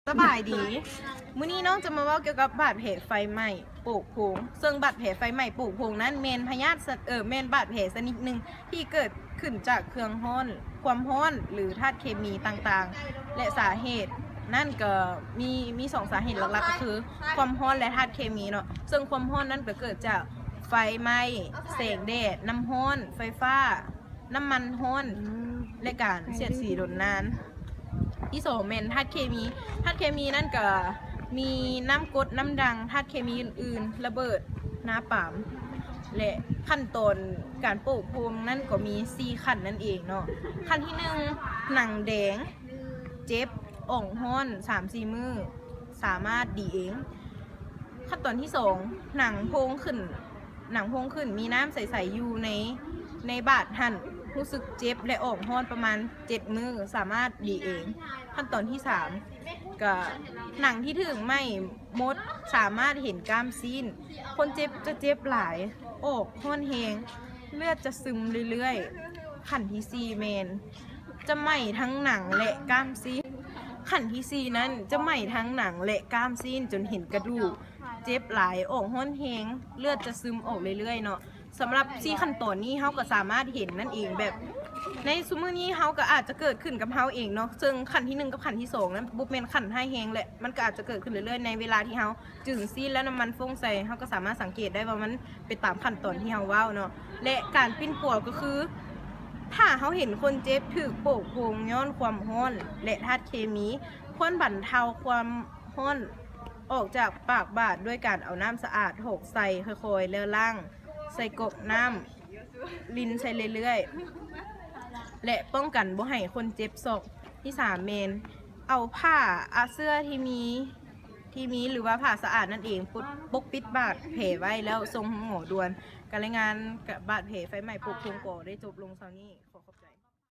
สบายดีมื้อนี้น้องจะมาเว้าเกี่ยวกับบาดแผลไฟไหม้ปลูกพงซึ่งบาดแผลไฟไหม้ปลูกพงนั้นเมนพยาธิเมนบาดแผลชนิดหนึ่งที่เกิดขึ้นจากเครื่องร้อนความร้อนหรือธาตุเคมีต่างๆและสาเหตุนั่นก็มีสองสาเหตุหลักๆก็คือความร้อนและธาตุเคมีเนาะซึ่งความร้อนนั่นก็เกิดจากไฟไหม้แสงแดดน้ำร้อนไฟฟ้าน้ำมันร้อนและการเสียดสีโดนนานที่สองเมนธาตุเคมีนั่นก็มีน้ำกรดน้ำดังธาตุเคมีอื่นๆระเบิดน้าปามและขั้นตอนการปลูกพวงนั่นก็มี4ขั้นนั่นเองเนาะขั้นที่1หนังแดงเจ็บอ่องห้อน 3-4 มื้อสามารถดีเองขั้นตอนที่2หนังโพงขึ้นมีน้ำใสๆอยู่ในบาดหั่นรู้สึกเจ็บและอ่องห้อนประมาณ7 มื้อสามารถดีเองขั้นตอนที่3ก็หนังที่ถึงไหม่มดสามารถเห็นกล้ามซีนคนเจ็บจะเจ็บหลายออกห้อนแหงเลือดจะซึมเรื่อยๆขั้นที่4เมนจะไหม้ทั้งหนังและกล้ามซีนขั้นที่4นั้นจะไหม้ทั้งหนังและกล้ามซีนจนเห็นกระดูกเจ็บหลายออกห้อนแหงเลือดจะซึมออกเรื่อยๆเนาะสำหรับ4ขั้นตอนนี้เขาก็สามารถเห็นนั่นเองแบบในซุมื้อนี้เขาก็อาจจะเกิดขึ้นกับเขาเองเนาะซึ่งขั้นที่1กับขั้นที่2นั้นบุบเมนขั้นให้แหงแหละมันก็อาจจะเกิดขึ้นเรื่อยๆในเวลาที่เขาจึงซีนและน้ำมันฟงใส่เขาก็สามารถสังเกตได้ว่ามันไปตามขั้นตอนที่เขาว้าวเนาะและการปิ้นป่วก็คือถ้าเขาเห็นคนเจ็บถูกโปกโพงย้อนความร้อนและธาตุเคมีควรบรรเทาความร้อนออกจากปากบาดด้วยการเอาน้ำสะอาดหกใส่ค่อยๆเลื่อล่างใส่กบน้ำลินใส่เรื่อยๆและป้องกันบ่ให้คนเจ็บศอกที่3เมนเอาผ้าเสื้อที่มีหรือว่าผ้าสะอาดนั่นเองปกปิดบาดแผลไว้แล้วส่งหมอด่วนการรายงานกับบาดแผลไฟไหม้ปกคลุมก่อได้จบลงเช้านี้ขอขอบใจ